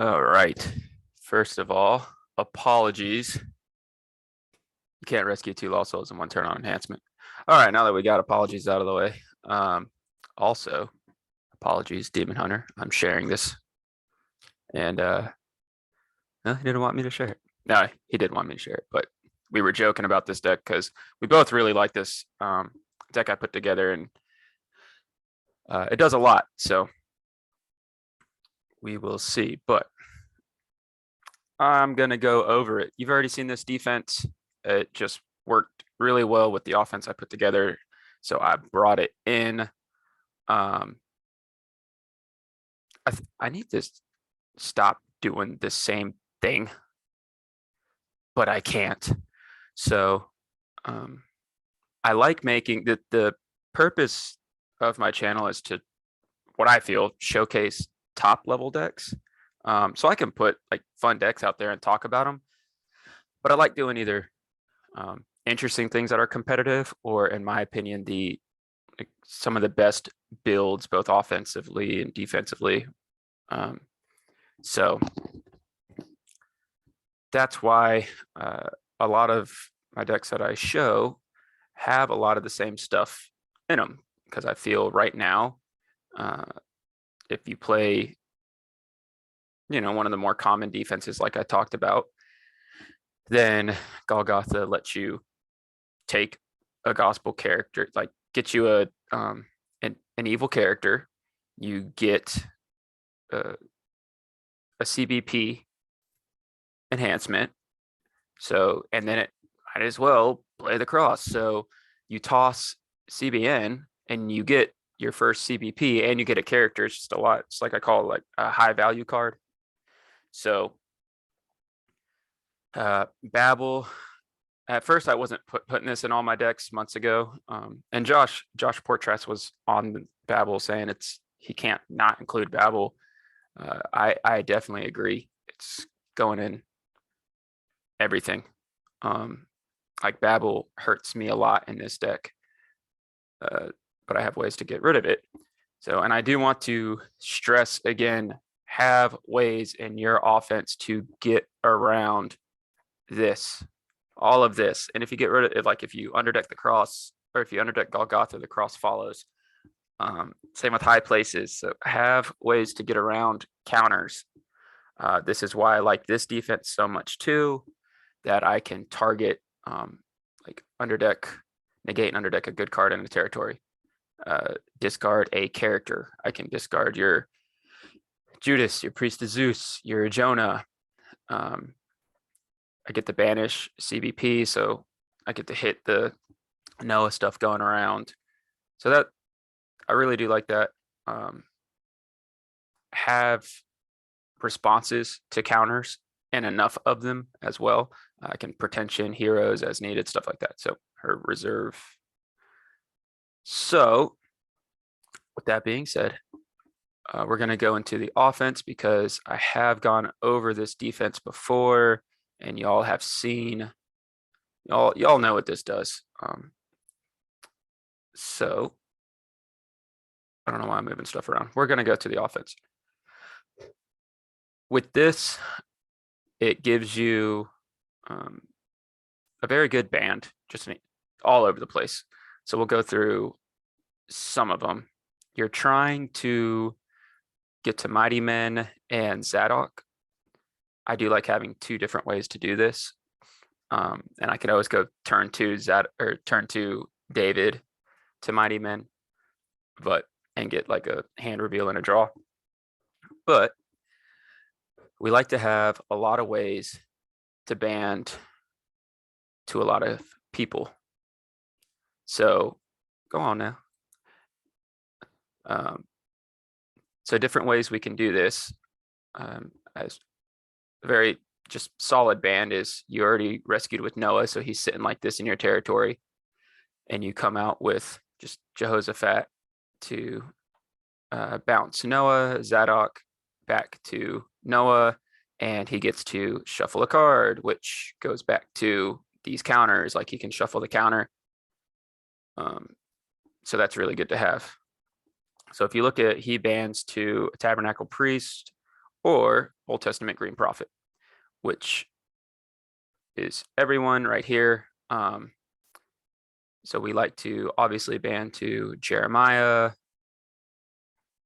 All right. First of all, apologies. You can't rescue two lost souls in one turn on enhancement. All right, now that we got apologies out of the way. Also, apologies, Demon Hunter. I'm sharing this. And no, he didn't want me to share it. No, he did want me to share it, but we were joking about this deck because we both really like this deck I put together, and it does a lot. So we will see. But I'm going to go over it. You've already seen this defense. It just worked really well with the offense I put together. So I brought it in. I need to stop doing the same thing, but I can't. So I like making the purpose of my channel is to, what I feel, showcase top level decks. So I can put like fun decks out there and talk about them, but I like doing either interesting things that are competitive, or in my opinion, some of the best builds, both offensively and defensively. So that's why a lot of my decks that I show have a lot of the same stuff in them, because I feel right now, if you play, one of the more common defenses like I talked about, then Golgotha lets you take a gospel character, like get you an evil character, you get a CBP enhancement. So, and then it might as well play the cross. So you toss CBN and you get your first CBP and you get a character. It's just a lot. It's like I call it like a high value card. So Babel, at first I wasn't putting this in all my decks months ago. And Josh Portras was on Babel saying he can't not include Babel. I definitely agree. It's going in everything. Like Babel hurts me a lot in this deck, but I have ways to get rid of it. So, and I do want to stress again, have ways in your offense to get around this, all of this. And if you get rid of it, like if you underdeck the cross, or if you underdeck Golgotha, the cross follows. Same with high places. So have ways to get around counters. This is why I like this defense so much too, that I can target like underdeck, negate and underdeck a good card in the territory. Discard a character. I can discard your Judas, your Priest of Zeus, your Jonah. I get to banish CBP, so I get to hit the Noah stuff going around. So that, I really do like that. Have responses to counters and enough of them as well. I can pretension heroes as needed, stuff like that. So her reserve. So with that being said, we're going to go into the offense, because I have gone over this defense before and y'all have seen, y'all know what this does. So I don't know why I'm moving stuff around. We're going to go to the offense. With this, it gives you a very good band, just all over the place. So we'll go through some of them. You're trying to get to Mighty Men and Zadok. I do like having two different ways to do this. And I could always go turn to David to Mighty Men, and get like a hand reveal and a draw. But we like to have a lot of ways to band to a lot of people. So go on now. So different ways we can do this. As a very just solid band is, you already rescued with Noah, so he's sitting like this in your territory, and you come out with just Jehoshaphat to bounce Noah, Zadok back to Noah, and he gets to shuffle a card, which goes back to these counters. Like he can shuffle the counter. So that's really good to have. So if you look at, he bans to a Tabernacle Priest or Old Testament Green Prophet, which is everyone right here. So we like to obviously ban to Jeremiah.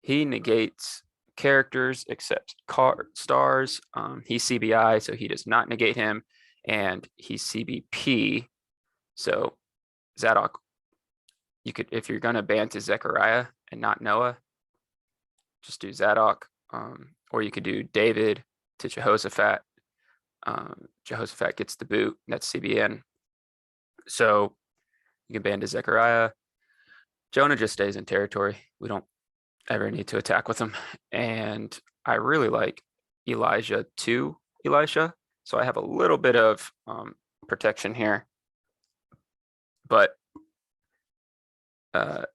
He negates characters except stars. He's CBI, so he does not negate him, and he's CBP. So Zadok, you could, if you're gonna ban to Zechariah and not Noah, just do Zadok, or you could do David to Jehoshaphat. Jehoshaphat gets the boot. That's CBN. So you can ban to Zechariah. Jonah just stays in territory. We don't ever need to attack with him. And I really like Elijah to Elisha. So I have a little bit of protection here. But I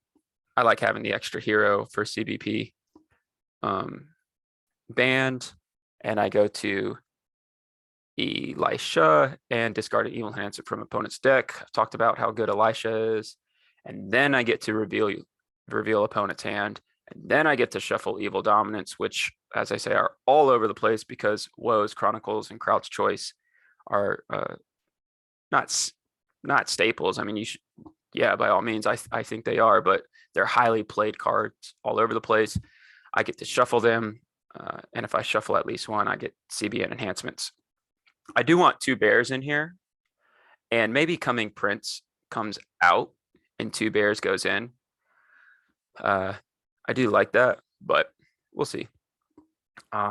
like having the extra hero for CBP banned. And I go to Elisha and discard an evil enhancer from opponent's deck. I've talked about how good Elisha is. And then I get to reveal opponent's hand. And then I get to shuffle evil dominance, which, as I say, are all over the place because Woes, Chronicles, and Crouch Choice are not staples. I mean, you should, yeah, by all means, I think they are, but they're highly played cards all over the place. I get to shuffle them, and if I shuffle at least one, I get CBN enhancements. I do want 2 bears in here, and maybe Coming Prince comes out and 2 bears goes in. I do like that, but we'll see.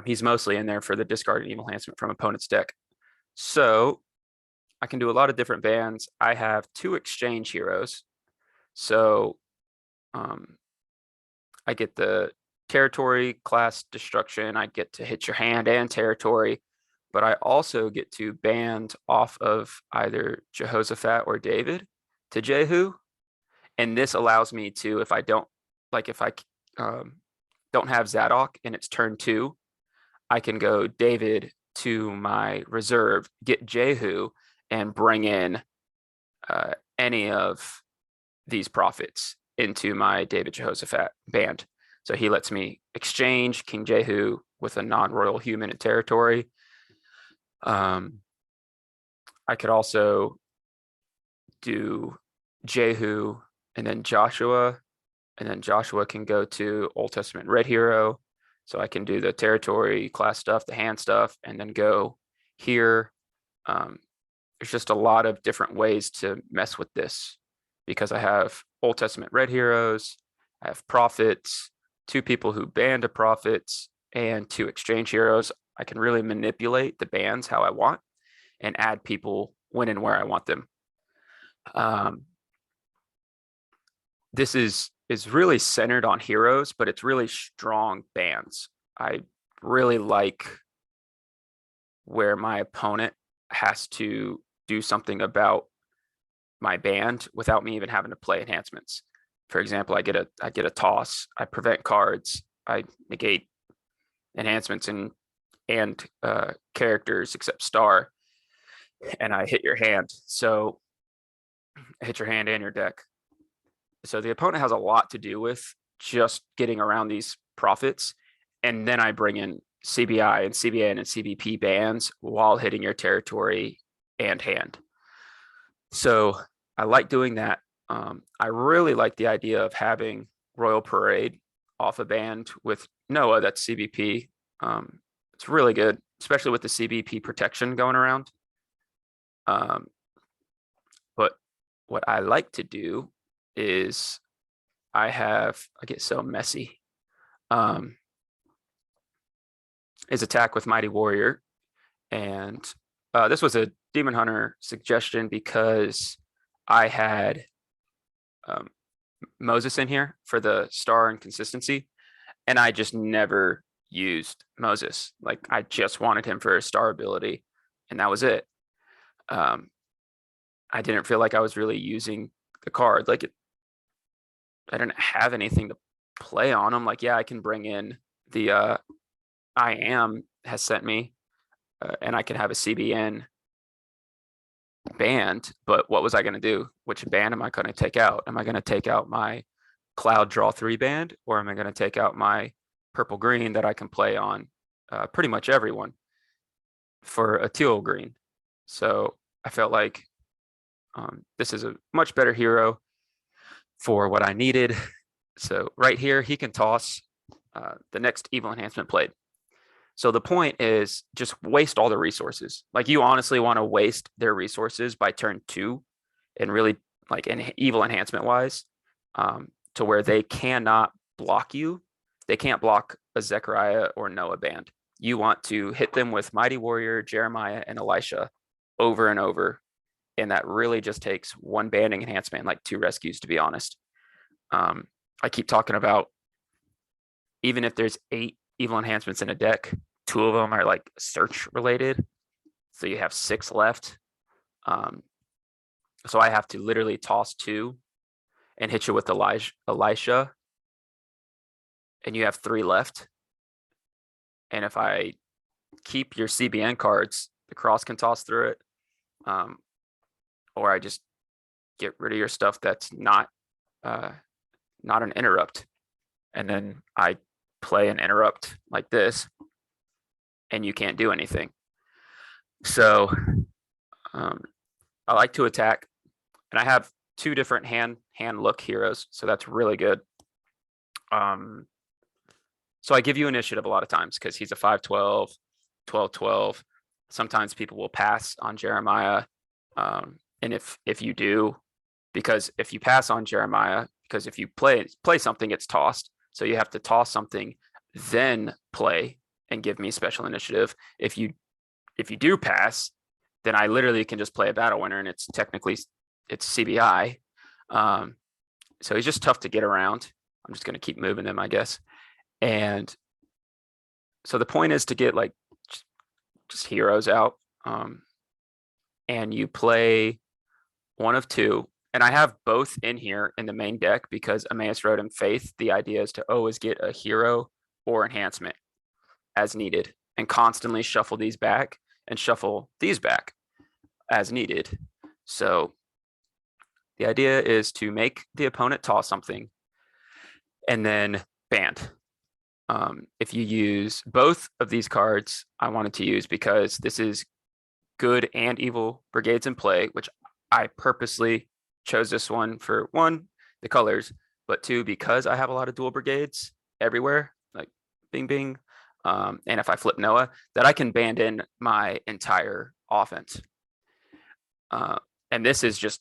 He's mostly in there for the discarded evil enhancement from opponent's deck. So I can do a lot of different bans. I have 2 exchange heroes. So I get the territory class destruction. I get to hit your hand and territory, but I also get to ban off of either Jehoshaphat or David to Jehu. And this allows me to, if I don't, like if I don't have Zadok and it's turn 2, I can go David to my reserve, get Jehu, and bring in any of these prophets into my David Jehoshaphat band. So he lets me exchange King Jehu with a non-royal human in territory. I could also do Jehu and then Joshua can go to Old Testament Red Hero. So I can do the territory class stuff, the hand stuff, and then go here. There's just a lot of different ways to mess with this because I have Old Testament Red Heroes, I have prophets, 2 people who banned a prophets, and 2 exchange heroes. I can really manipulate the bans how I want and add people when and where I want them. This is really centered on heroes, but it's really strong bans. I really like where my opponent has to do something about my band without me even having to play enhancements. For example, I get a toss, I prevent cards, I negate enhancements and characters except star, and I hit your hand. So I hit your hand and your deck. So the opponent has a lot to do with just getting around these profits. And then I bring in CBI and CBN and CBP bans while hitting your territory and hand. So I like doing that. I really like the idea of having Royal Parade off a band with Noah, that's CBP. It's really good, especially with the CBP protection going around. But what I like to do is I get so messy. Is attack with Mighty Warrior. And this was a Demon Hunter suggestion because I had Moses in here for the star and consistency. And I just never used Moses. Like I just wanted him for his star ability. And that was it. I didn't feel like I was really using the card. Like I didn't have anything to play on him. Like, yeah, I can bring in the I Am has sent me, and I can have a CBN band. But what was I going to do? Which band am I going to take out? Am I going to take out my Cloud Draw 3 band, or am I going to take out my purple green that I can play on pretty much everyone for a teal green. So I felt like this is a much better hero for what I needed. So right here, he can toss the next evil enhancement played. So the point is just waste all the resources. Like you honestly want to waste their resources by turn 2 and really like an evil enhancement wise to where they cannot block you. They can't block a Zechariah or Noah band. You want to hit them with Mighty Warrior, Jeremiah, and Elisha over and over. And that really just takes one banding enhancement, like 2 rescues, to be honest. I keep talking about even if there's 8 evil enhancements in a deck, 2 of them are like search related. So you have 6 left. So I have to literally toss 2 and hit you with Elisha, and you have 3 left. And if I keep your CBN cards, the cross can toss through it. Or I just get rid of your stuff that's not an interrupt. And then I play an interrupt like this, and you can't do anything. So I like to attack, and I have 2 different hand look heroes, so that's really good. So I give you initiative a lot of times because he's a 5-12, 12-12. Sometimes people will pass on Jeremiah. And if you do, because if you pass on Jeremiah, because if you play something, it's tossed. So you have to toss something, then play and give me special initiative. If you do pass, then I literally can just play a battle winner, and it's CBI. So he's just tough to get around. I'm just going to keep moving him, I guess. And so the point is to get like just heroes out. And you play one of 2. And I have both in here in the main deck because Emmaus wrote in Faith. The idea is to always get a hero or enhancement as needed and constantly shuffle these back and shuffle these back as needed. So the idea is to make the opponent toss something and then band. If you use both of these cards, I wanted to use because this is good and evil brigades in play, which I purposely chose this one for 1, the colors, but 2, because I have a lot of dual brigades everywhere, like bing, bing. And if I flip Noah, that I can band in my entire offense. And this is just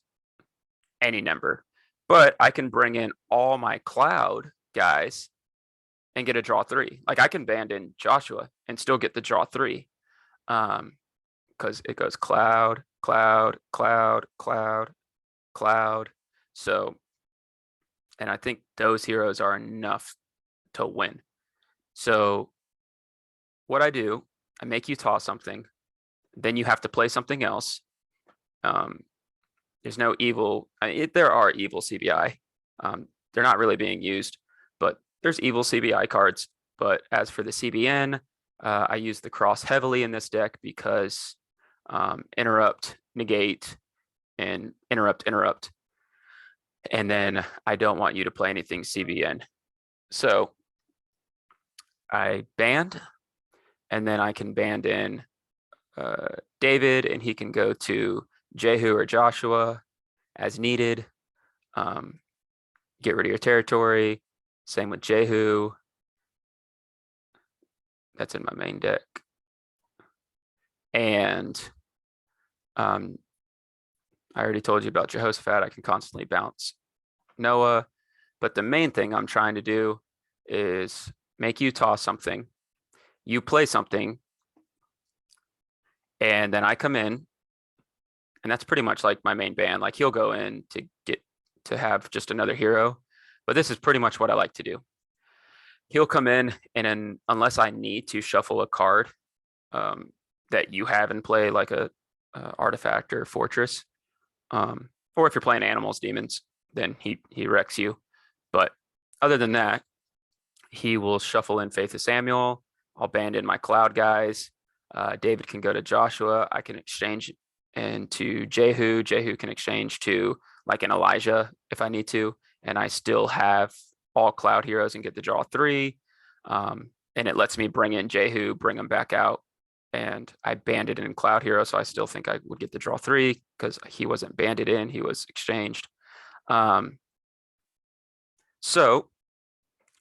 any number, but I can bring in all my cloud guys and get a draw 3. Like I can band in Joshua and still get the draw 3. Because it goes cloud, cloud, cloud, cloud, cloud. So, and I think those heroes are enough to win. So what I do, I make you toss something, then you have to play something else. There's no evil. There are evil CBI. They're not really being used, but there's evil CBI cards. But as for the CBN, I use the cross heavily in this deck because interrupt, negate, and interrupt. And then I don't want you to play anything CBN. So I band, and then I can band in David, and he can go to Jehu or Joshua as needed. Get rid of your territory. Same with Jehu. That's in my main deck. And I already told you about Jehoshaphat. I can constantly bounce Noah. But the main thing I'm trying to do is make you toss something. You play something. And then I come in. And that's pretty much like my main band. Like he'll go in to have just another hero. But this is pretty much what I like to do. He'll come in, and then unless I need to shuffle a card that you have in play, like a artifact or fortress, or if you're playing animals, demons, then he wrecks you. But other than that, he will shuffle in Faith of Samuel. I'll band in my cloud guys. David can go to Joshua. I can exchange into Jehu. Jehu can exchange to like an Elijah if I need to, and I still have all cloud heroes and get the draw 3. And and it lets me bring in Jehu, bring him back out. And I banded in Cloud Hero, so I still think I would get the draw 3 because he wasn't banded in, he was exchanged. So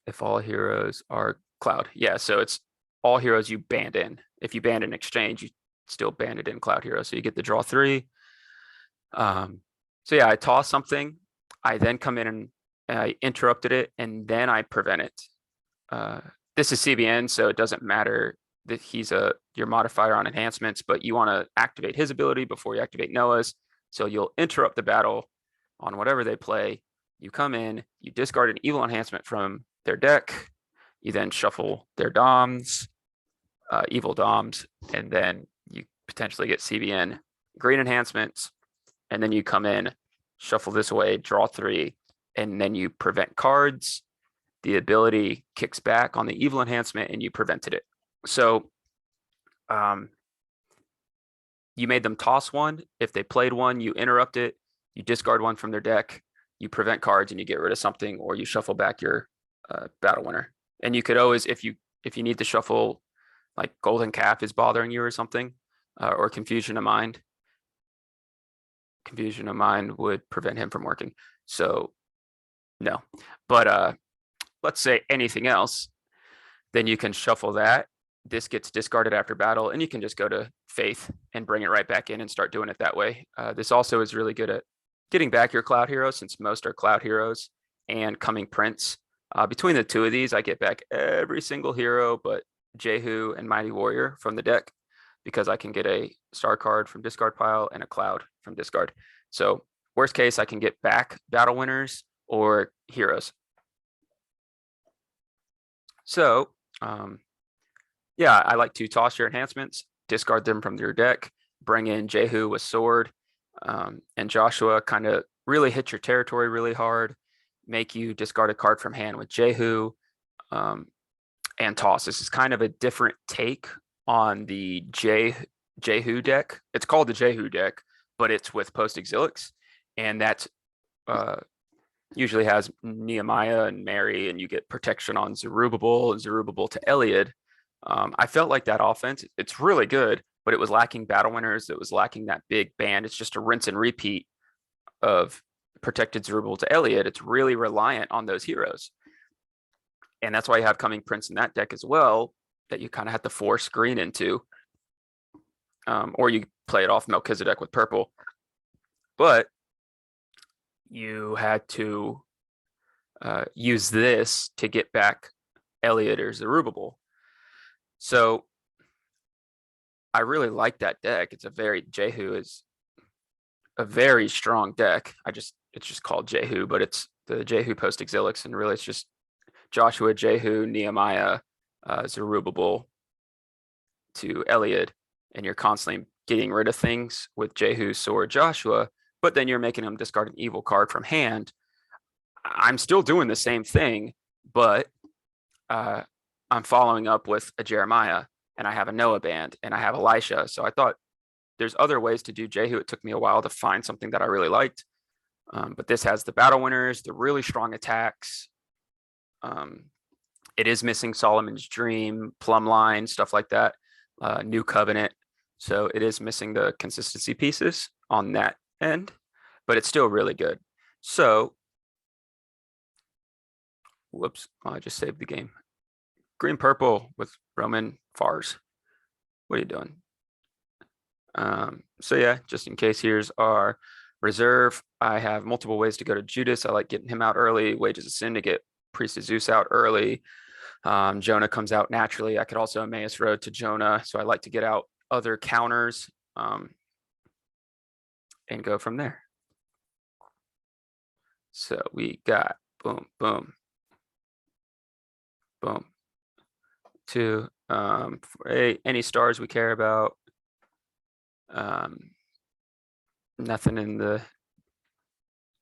if all heroes are Cloud, yeah, so it's all heroes you band in. If you band in exchange, you still band it in Cloud Hero, so you get the draw 3. So yeah, I toss something, I then come in and I interrupted it, and then I prevent it. This is CBN, so it doesn't matter that he's your modifier on enhancements, but you want to activate his ability before you activate Noah's. So you'll interrupt the battle on whatever they play. You come in, you discard an evil enhancement from their deck. You then shuffle their DOMs, evil DOMs, and then you potentially get CBN green enhancements. And then you come in, shuffle this away, draw 3, and then you prevent cards. The ability kicks back on the evil enhancement and you prevented it. So you made them toss one. If they played one, you interrupt it, you discard one from their deck, you prevent cards and you get rid of something, or you shuffle back your battle winner. And you could always, if you need to shuffle, like Golden Calf is bothering you or something, or Confusion of Mind. Confusion of Mind would prevent him from working. So no, but let's say anything else, then you can shuffle that. This gets discarded after battle, and you can just go to Faith and bring it right back in and start doing it that way. This also is really good at getting back your Cloud Heroes, since most are Cloud Heroes and Coming Prince. Between the two of these, I get back every single hero but Jehu and Mighty Warrior from the deck, because I can get a star card from discard pile and a cloud from discard. So worst case, I can get back battle winners or heroes. So yeah, I like to toss your enhancements, discard them from your deck, bring in Jehu with sword, and Joshua kind of really hit your territory really hard, make you discard a card from hand with Jehu, and toss. This is kind of a different take on the Jehu deck. It's called the Jehu deck, but it's with post-exilics, and that's usually has Nehemiah and Mary, and you get protection on Zerubbabel and Zerubbabel to Eliad. I felt like that offense, it's really good, but it was lacking battle winners. It was lacking that big band. It's just a rinse and repeat of protected Zerubbabel to Eliad. It's really reliant on those heroes. And that's why you have Coming Prince in that deck as well, that you kind of have to force green into. Or you play it off Melchizedek with purple. But you had to use this to get back Eliad or Zerubbabel. So I really like that deck. Jehu is a very strong deck. It's just called Jehu, but it's the Jehu post exilics, and really it's just Joshua, Jehu, Nehemiah, Zerubbabel to Eliad, and you're constantly getting rid of things with Jehu, sword, Joshua, but then you're making them discard an evil card from hand. I'm still doing the same thing, but I'm following up with a Jeremiah, and I have a Noah band, and I have Elisha. So I thought there's other ways to do Jehu. It took me a while to find something that I really liked. But this has the battle winners, the really strong attacks. It is missing Solomon's Dream, Plumb Line, stuff like that, New Covenant. So it is missing the consistency pieces on that end, but it's still really good. So, whoops, I just saved the game. Green purple with Roman Fars. What are you doing? So yeah, just in case, here's our reserve. I have multiple ways to go to Judas. I like getting him out early. Wages of Sin to get Priest of Zeus out early. Jonah comes out naturally. I could also Emmaus Road to Jonah. So I like to get out other counters and go from there. So we got boom, boom, boom. To any stars we care about. Nothing in the,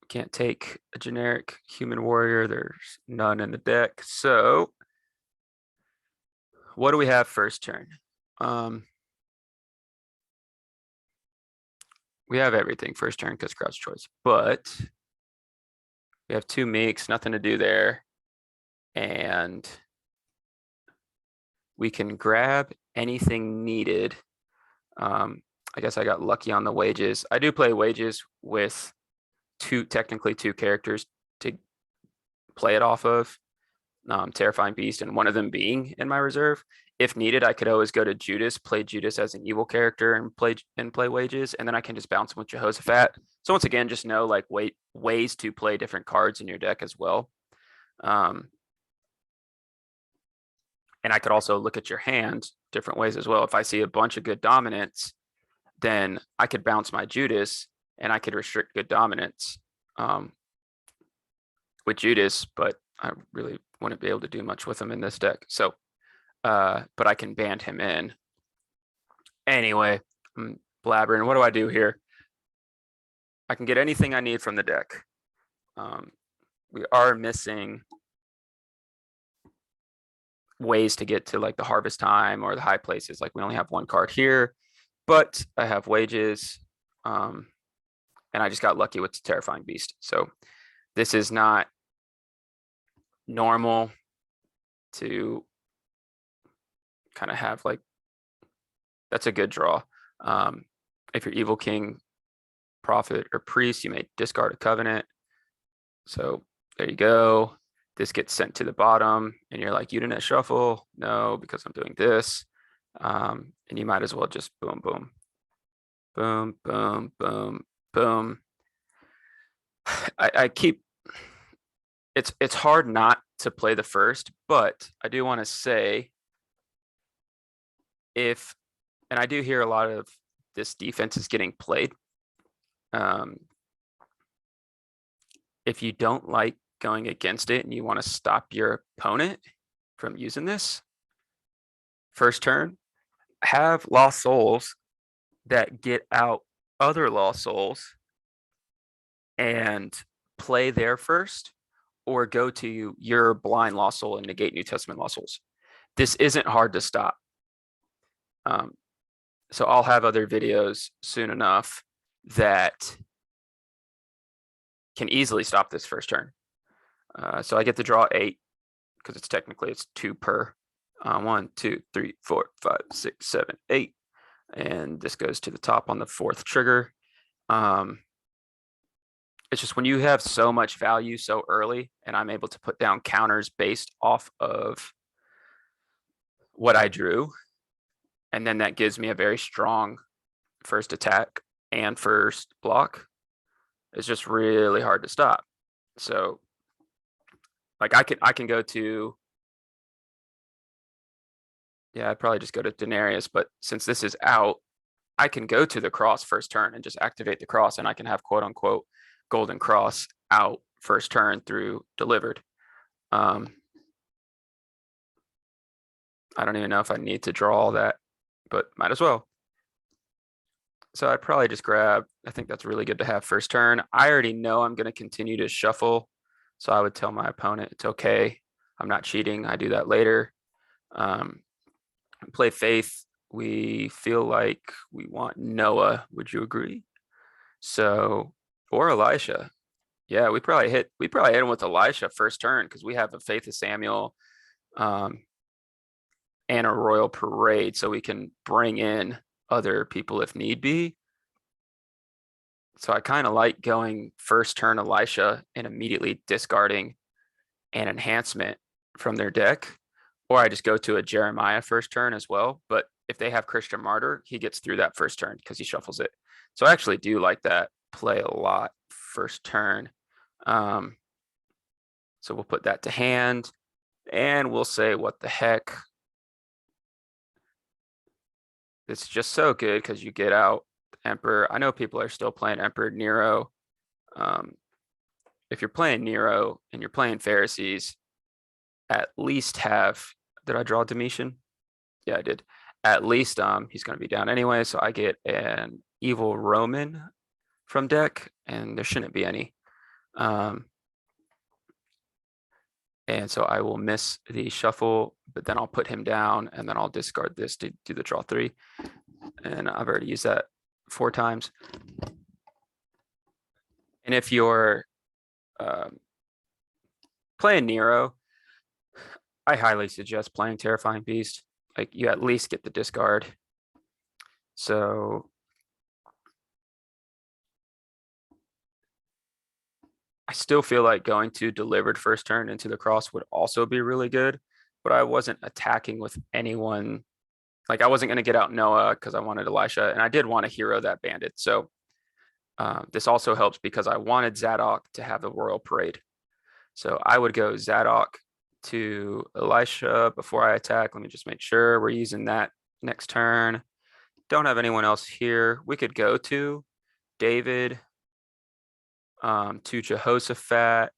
can't take a generic human warrior. There's none in the deck. So what do we have first turn? We have everything first turn because crowd's choice, but we have two meeks, nothing to do there. And we can grab anything needed. I guess I got lucky on the wages. I do play wages with technically two characters to play it off of, Terrifying Beast, and one of them being in my reserve. If needed, I could always go to Judas, play Judas as an evil character, and play wages, and then I can just bounce him with Jehoshaphat. So once again, just know like ways to play different cards in your deck as well. And I could also look at your hand different ways as well. If I see a bunch of good dominants, then I could bounce my Judas and I could restrict good dominance with Judas, but I really wouldn't be able to do much with him in this deck. So, but I can band him in. Anyway, I'm blabbering. What do I do here? I can get anything I need from the deck. We are missing ways to get to like the harvest time or the high places. Like we only have one card here, but I have wages. And I just got lucky with the Terrifying Beast. So this is not normal to kind of have like, that's a good draw. If you're Evil King, Prophet, or Priest, you may discard a Covenant. So there you go. This gets sent to the bottom and you're like, Udinet shuffle. No, because I'm doing this. And you might as well just boom, boom, boom, boom, boom, boom. I keep, it's hard not to play the first, but I do want to say and I do hear a lot of this defense is getting played. If you don't like going against it and you want to stop your opponent from using this first turn, have Lost Souls that get out other Lost Souls and play there first, or go to your blind Lost Soul and negate New Testament Lost Souls. This isn't hard to stop. So I'll have other videos soon enough that can easily stop this first turn. So I get to draw 8 because it's 2 per. 1, 2, 3, 4, 5, 6, 7, 8. And this goes to the top on the 4th trigger. It's just when you have so much value so early, and I'm able to put down counters based off of what I drew, and then that gives me a very strong first attack and first block, it's just really hard to stop. So like I can go to, yeah, I'd probably just go to Denarius, but since this is out, I can go to the cross first turn and just activate the cross, and I can have quote unquote golden cross out first turn through delivered. I don't even know if I need to draw all that, but might as well. So I'd probably just grab, I think that's really good to have first turn. I already know I'm going to continue to shuffle. So I would tell my opponent, it's okay. I'm not cheating. I do that later. Play Faith. We feel like we want Noah. Would you agree? So, or Elisha. Yeah, we probably hit him with Elisha first turn because we have a Faith of Samuel and a Royal Parade, so we can bring in other people if need be. So I kind of like going first turn Elisha and immediately discarding an enhancement from their deck, or I just go to a Jeremiah first turn as well. But if they have Christian Martyr, he gets through that first turn because he shuffles it. So I actually do like that play a lot first turn. So we'll put that to hand and we'll say, what the heck? It's just so good because you get out Emperor. I know people are still playing Emperor Nero. If you're playing Nero and you're playing Pharisees, at least have, did I draw Domitian? Yeah, I did. At least he's going to be down anyway, so I get an evil Roman from deck, and there shouldn't be any. And so I will miss the shuffle, but then I'll put him down, and then I'll discard this to do the draw 3. And I've already used that 4 times. And if you're playing Nero, I highly suggest playing Terrifying Beast. like you at least get the discard. So I still feel like going to delivered first turn into the cross would also be really good, but I wasn't attacking with anyone. Like I wasn't going to get out Noah because I wanted Elisha, and I did want a hero that banded. So this also helps because I wanted Zadok to have the Royal Parade. So I would go Zadok to Elisha before I attack. Let me just make sure we're using that next turn. Don't have anyone else here. We could go to David, to Jehoshaphat,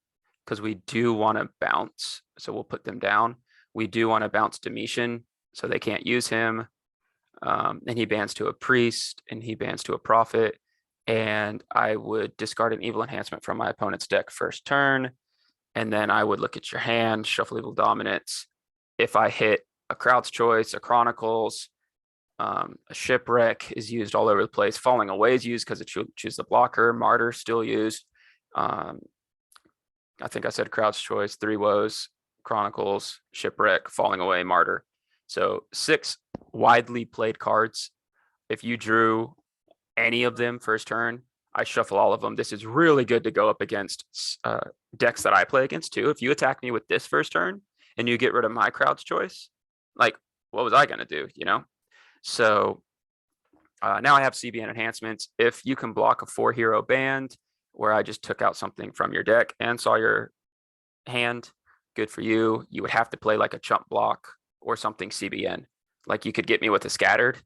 because we do want to bounce. So we'll put them down. We do want to bounce Domitian, so they can't use him. And he bans to a priest, and he bans to a prophet. And I would discard an evil enhancement from my opponent's deck first turn. And then I would look at your hand, shuffle evil dominance. If I hit a Crowd's Choice, a Chronicles, a Shipwreck is used all over the place. Falling Away is used because it chooses the blocker. Martyr still used. I think I said Crowd's Choice, 3 Woes, Chronicles, Shipwreck, Falling Away, Martyr. So 6 widely played cards. If you drew any of them first turn, I shuffle all of them. This is really good to go up against decks that I play against too. If you attack me with this first turn and you get rid of my Crowd's Choice, like what was I going to do, you know? So now I have CBN enhancements. If you can block a 4-hero band where I just took out something from your deck and saw your hand, good for you. You would have to play like a chump block or something CBN. Like you could get me with a scattered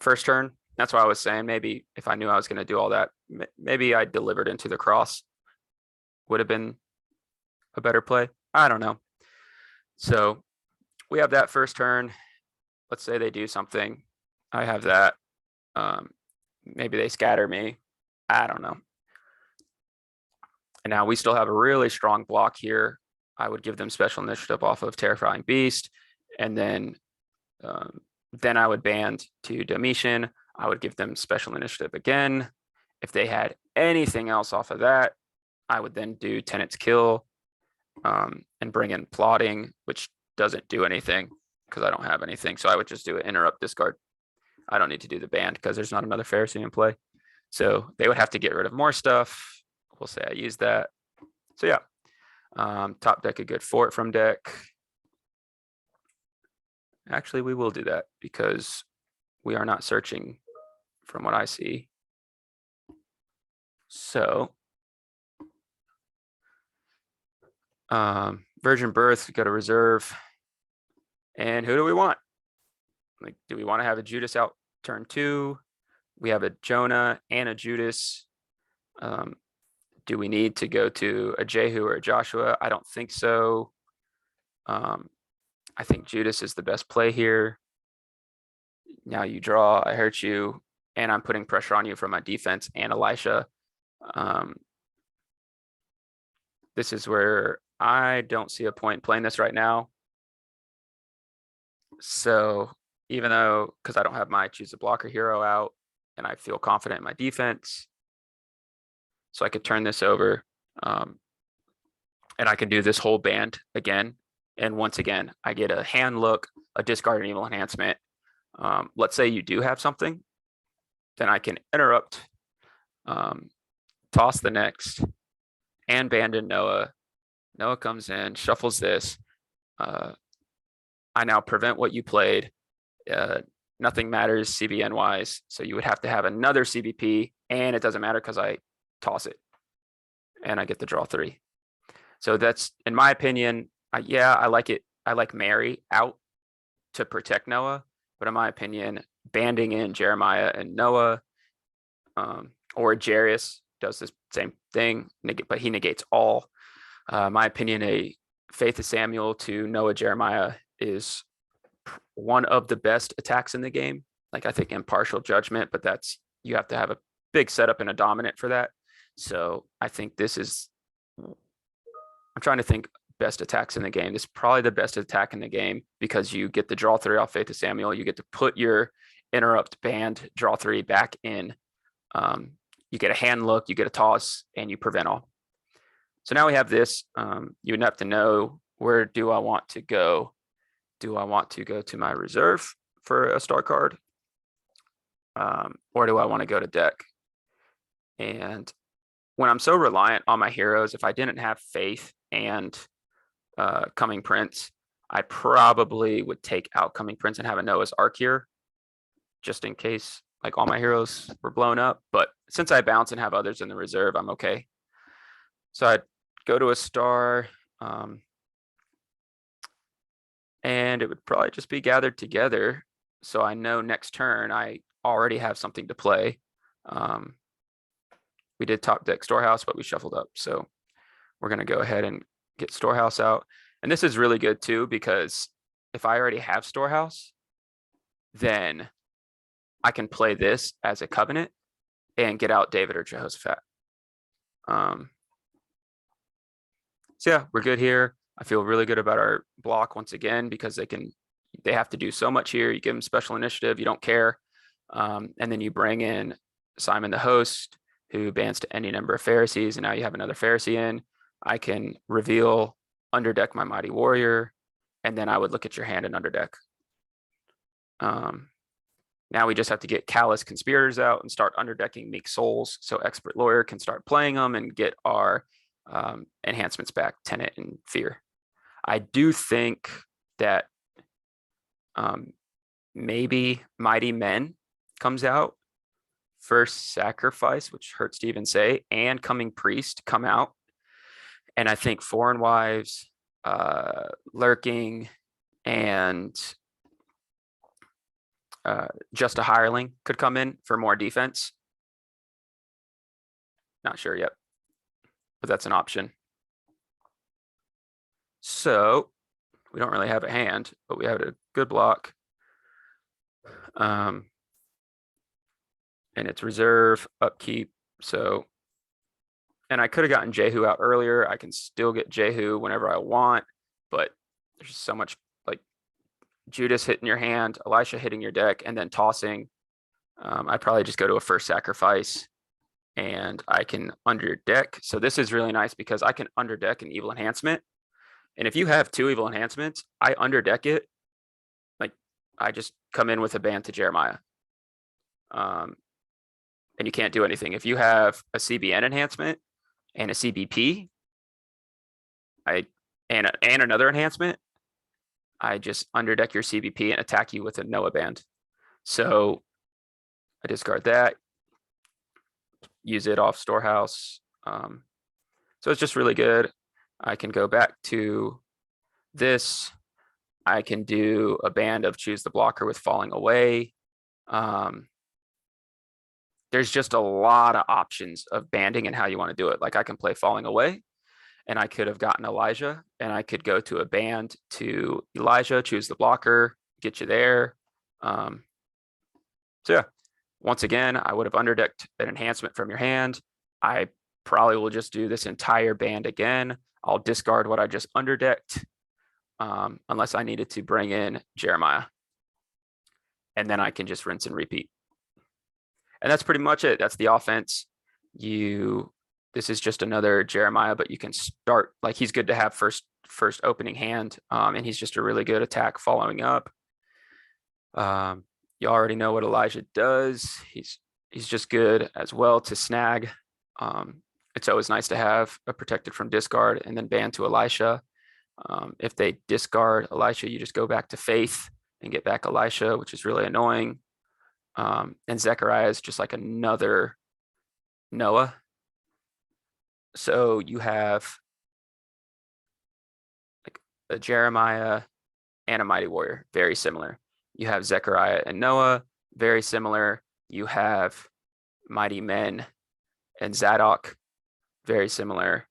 first turn. That's why I was saying maybe if I knew I was going to do all that, maybe I delivered into the cross would have been a better play. I don't know. So we have that first turn. Let's say they do something. I have that. Maybe they scatter me. I don't know. And now we still have a really strong block here. I would give them special initiative off of Terrifying Beast. And then I would band to Domitian. I would give them special initiative again. If they had anything else off of that, I would then do Tenant's Kill and bring in Plotting, which doesn't do anything because I don't have anything. So I would just do an interrupt discard. I don't need to do the band because there's not another Pharisee in play. So they would have to get rid of more stuff. We'll say I use that. So yeah, top deck a good fort from deck. Actually, we will do that because we are not searching from what I see. So Virgin Birth, we got a reserve. And who do we want? Like, do we want to have a Judas out turn 2? We have a Jonah and a Judas. Do we need to go to a Jehu or a Joshua? I don't think so. I think Judas is the best play here. Now you draw, I hurt you, and I'm putting pressure on you from my defense and Elisha. This is where I don't see a point in playing this right now. So even though, because I don't have my choose a blocker hero out and I feel confident in my defense, so I could turn this over and I can do this whole band again. And once again, I get a hand look, a discard and evil enhancement. Let's say you do have something, then I can interrupt, toss the next, and abandon Noah. Noah comes in, shuffles this. I now prevent what you played. Nothing matters CBN wise. So you would have to have another CBP, and it doesn't matter because I toss it and I get the draw 3. So that's, in my opinion, I like it. I like Mary out to protect Noah, but in my opinion, banding in Jeremiah and Noah, or Jarius does the same thing, but he negates all. My opinion, a Faith of Samuel to Noah Jeremiah is one of the best attacks in the game. Like I think Impartial Judgment, but that's, you have to have a big setup and a dominant for that. So I think this is, I'm trying to think best attacks in the game. This is probably the best attack in the game because you get the draw 3 off Faith of Samuel. You get to put your interrupt band draw 3 back in. You get a hand look, you get a toss, and you prevent all. So now we have this. You would have to know, where do I want to go do I want to go to my reserve for a star card? Or do I want to go to deck? And when I'm so reliant on my heroes, if I didn't have Faith and Coming Prince, I probably would take out Coming Prince and have a Noah's Ark here, just in case like all my heroes were blown up. But since I bounce and have others in the reserve, I'm okay. So I'd go to a star, and it would probably just be Gathered Together. So I know next turn I already have something to play. We did top deck Storehouse, but we shuffled up. So we're going to go ahead and get Storehouse out. And this is really good too, because if I already have Storehouse, then I can play this as a Covenant and get out David or Jehoshaphat. So yeah, we're good here. I feel really good about our block once again, because they have to do so much here. You give them special initiative, you don't care. And then you bring in Simon the host, who bans to any number of Pharisees, and now you have another Pharisee in. I can reveal underdeck my Mighty Warrior, and then I would look at your hand and underdeck. Now we just have to get Callous Conspirators out and start underdecking Meek Souls, so Expert Lawyer can start playing them and get our enhancements back, Tenet and Fear. I do think that maybe Mighty Men comes out, First Sacrifice, which hurts to even say, and Coming Priest come out. And I think Foreign Wives, Lurking, and Just a Hireling could come in for more defense. Not sure yet, but that's an option. So we don't really have a hand, but we have a good block. And it's reserve, upkeep. So, and I could have gotten Jehu out earlier. I can still get Jehu whenever I want, but there's so much, like Judas hitting your hand, Elisha hitting your deck, and then tossing. I'd probably just go to a First Sacrifice, and I can underdeck. So this is really nice because I can underdeck an Evil Enhancement. And if you have 2 Evil Enhancements, I underdeck it. Like I just come in with a ban to Jeremiah. And you can't do anything. If you have a CBN enhancement and a CBP, and another enhancement, I just underdeck your CBP and attack you with a Noah band. So I discard that, use it off Storehouse. So it's just really good. I can go back to this. I can do a band of Choose the Blocker with Falling Away. There's just a lot of options of banding and how you want to do it. Like I can play Falling Away, and I could have gotten Elijah, and I could go to a band to Elijah, Choose the Blocker, get you there. So yeah, once again, I would have underdecked an enhancement from your hand. I probably will just do this entire band again. I'll discard what I just underdecked, unless I needed to bring in Jeremiah. And then I can just rinse and repeat. And that's pretty much it. That's the offense. This is just another Jeremiah, but you can start, like he's good to have first opening hand. And he's just a really good attack following up. You already know what Elijah does. He's just good as well to snag. It's always nice to have a protected from discard and then ban to Elisha. If they discard Elisha, you just go back to Faith and get back Elisha, which is really annoying. And Zechariah is just like another Noah. So you have like a Jeremiah and a Mighty Warrior, very similar. You have Zechariah and Noah, very similar. You have Mighty Men and Zadok, very similar.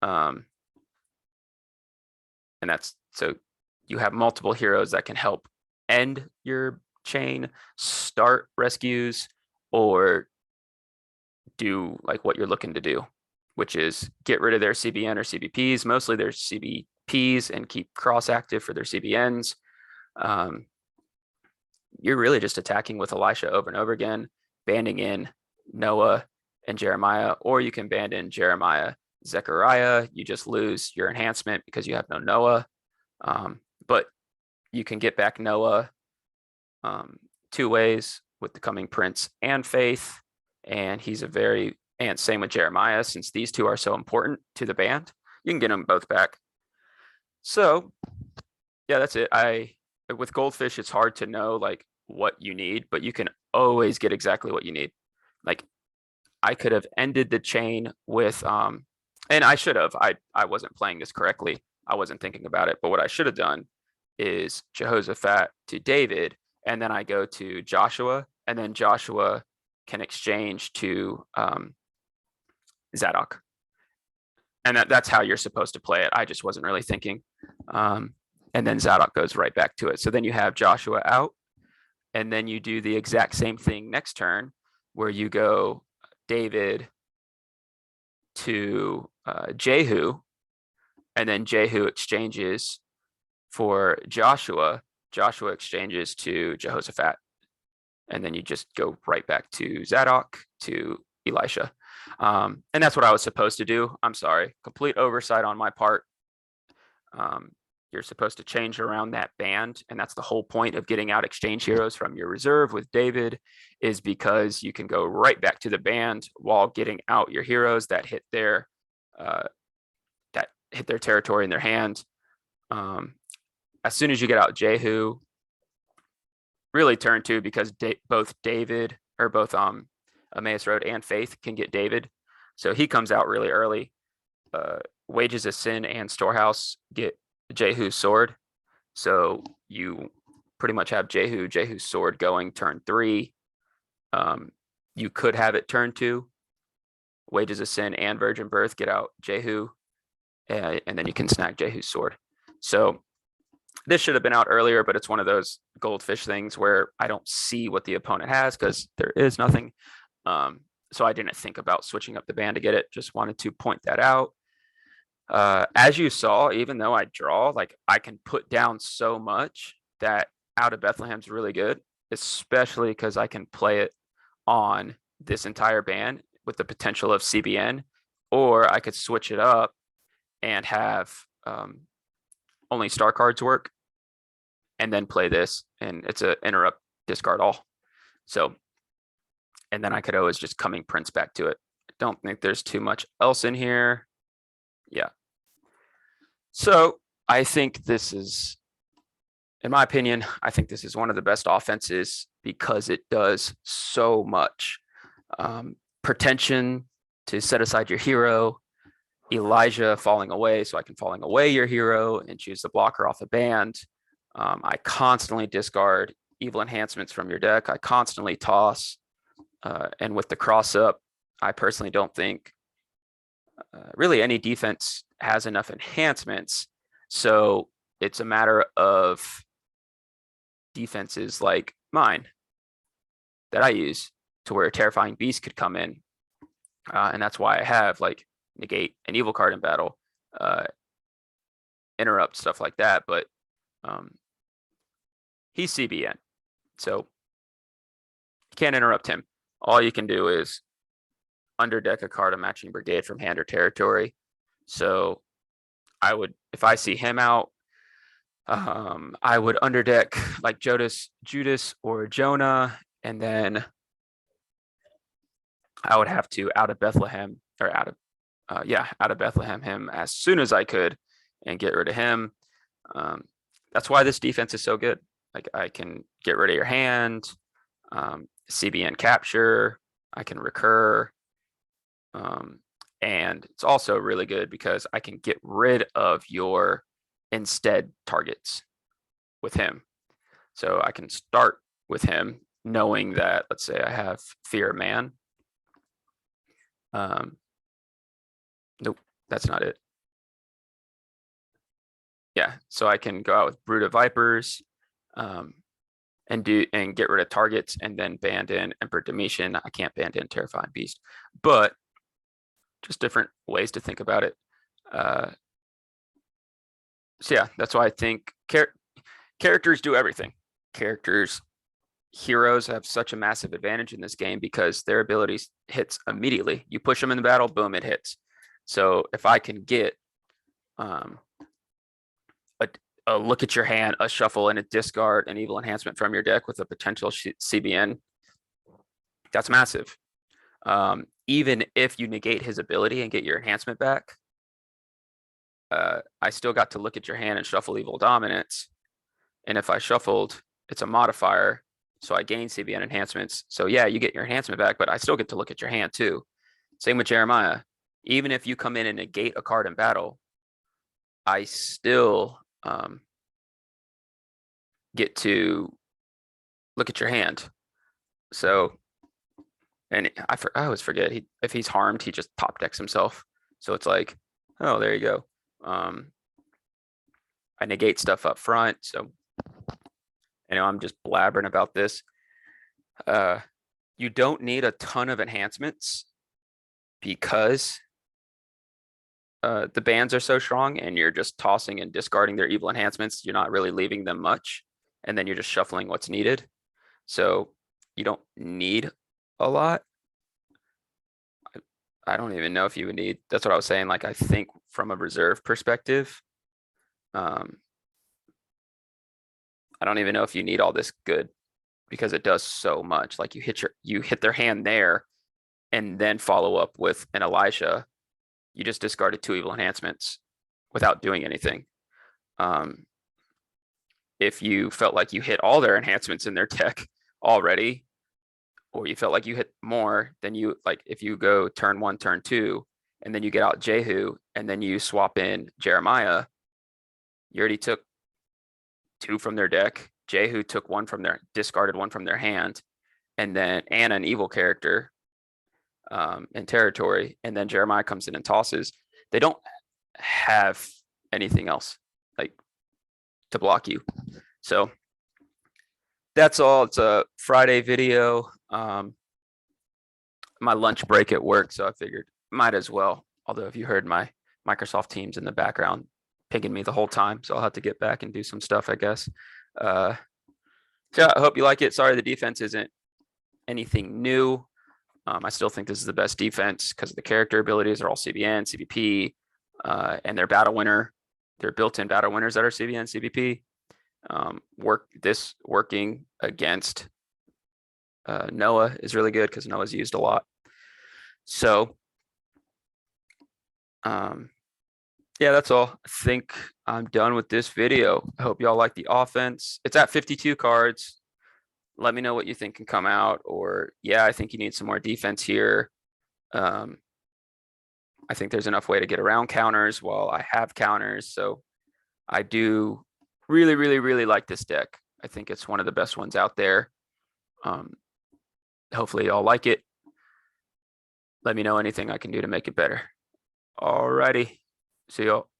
And that's, so you have multiple heroes that can help end your chain, start rescues, or do like what you're looking to do, which is get rid of their CBN or CBPs, mostly their CBPs, and keep cross active for their CBNs. You're really just attacking with Elisha over and over again, banding in Noah and Jeremiah, or you can band in Jeremiah, Zechariah. You just lose your enhancement because you have no Noah. But you can get back Noah 2 ways with the Coming Prince and Faith. And and same with Jeremiah, since these two are so important to the band, you can get them both back. So yeah, that's it. With Goldfish, it's hard to know like what you need, but you can always get exactly what you need. Like I could have ended the chain with and I should have. I wasn't playing this correctly. I wasn't thinking about it. But what I should have done is Jehoshaphat to David, and then I go to Joshua, and then Joshua can exchange to Zadok. And that's how you're supposed to play it. I just wasn't really thinking. And then Zadok goes right back to it. So then you have Joshua out, and then you do the exact same thing next turn, where you go David to Jehu, and then Jehu exchanges for Joshua. Joshua exchanges to Jehoshaphat, and then you just go right back to Zadok to Elisha. And that's what I was supposed to do. I'm sorry, complete oversight on my part. You're supposed to change around that band, and that's the whole point of getting out exchange heroes from your reserve with David, is because you can go right back to the band while getting out your heroes that hit their territory in their hand. As soon as you get out Jehu, really turn to, because both Emmaus Road and Faith can get David, so he comes out really early. Wages of Sin and Storehouse get Jehu's sword, so you pretty much have Jehu's sword going turn 3. You could have it turn 2. Wages of Sin and Virgin Birth get out Jehu, and then you can snag Jehu's sword. So this should have been out earlier, but it's one of those Goldfish things where I don't see what the opponent has because there is nothing. So I didn't think about switching up the band to get it. Just wanted to point that out. As you saw, even though I draw, like I can put down so much that Out of Bethlehem's really good, especially because I can play it on this entire band with the potential of CBN, or I could switch it up and have only star cards work, and then play this, and it's a interrupt, discard all. So, and then I could always just Coming Prince back to it. I don't think there's too much else in here. Yeah. So I think this is, in my opinion, I think this is one of the best offenses because it does so much. Pretension to set aside your hero, Elijah falling away, so I can falling away your hero and choose the blocker off the band. I constantly discard evil enhancements from your deck. I constantly toss. And with the cross up, I personally don't think really any defense has enough enhancements. So it's a matter of defenses like mine that I use to where a Terrifying Beast could come in. And that's why I have like negate an evil card in battle, interrupt, stuff like that. But he's CBN, so you can't interrupt him. All you can do is underdeck a card of Matching Brigade from hand or territory. So I would, if I see him out, I would underdeck like Judas or Jonah, and then I would have to Out of Bethlehem him as soon as I could and get rid of him. That's why this defense is so good. Like I can get rid of your hand, CBN capture, I can recur. And it's also really good because I can get rid of your instead targets with him. So I can start with him knowing that, let's say I have Fear of Man. Nope, that's not it. Yeah, so I can go out with Brood of Vipers, and get rid of targets, and then band in Emperor Domitian. I can't band in Terrifying Beast, but just different ways to think about it. So yeah, that's why I think characters do everything. Heroes have such a massive advantage in this game because their abilities hits immediately. You push them in the battle, boom, it hits. So if I can get a look at your hand, a shuffle, and a discard an evil enhancement from your deck with a potential CBN. That's massive. Even if you negate his ability and get your enhancement back, I still got to look at your hand and shuffle evil dominance. And if I shuffled, it's a modifier. So I gain CBN enhancements. So yeah, you get your enhancement back, but I still get to look at your hand too. Same with Jeremiah. Even if you come in and negate a card in battle, I still get to look at your hand. So, and I always forget, if he's harmed, he just top decks himself. So it's like, oh, there you go. I negate stuff up front. So, I'm just blabbering about this. You don't need a ton of enhancements because the bans are so strong and you're just tossing and discarding their evil enhancements. You're not really leaving them much. And then you're just shuffling what's needed. So you don't need a lot. I don't even know if you would need, that's what I was saying. Like, I think from a reserve perspective, I don't even know if you need all this good because it does so much. Like you hit their hand there and then follow up with an Elisha. You just discarded 2 evil enhancements without doing anything. If you felt like you hit all their enhancements in their deck already, or you felt like you hit more, then you, like, if you go turn 1, turn 2, and then you get out Jehu, and then you swap in Jeremiah, you already took 2 from their deck. Jehu took 1 from their, discarded 1 from their hand, and then Anna, an evil character, in territory, and then Jeremiah comes in and tosses. They don't have anything else like to block you. So that's all. It's a Friday video. My lunch break at work, so I figured might as well. Although if you heard my Microsoft Teams in the background pinging me the whole time, so I'll have to get back and do some stuff, I guess. So I hope you like it. Sorry the defense isn't anything new. I still think this is the best defense because the character abilities are all CBN, CBP, and they're battle winner. They're built-in battle winners that are CBN, CBP. Working against Noah is really good because Noah's used a lot. So, yeah, that's all. I think I'm done with this video. I hope y'all like the offense. It's at 52 cards. Let me know what you think can come out, or yeah, I think you need some more defense here. I think there's enough way to get around counters while I have counters. So I do really, really, really like this deck. I think it's one of the best ones out there. Hopefully y'all like it. Let me know anything I can do to make it better. Alrighty. See y'all.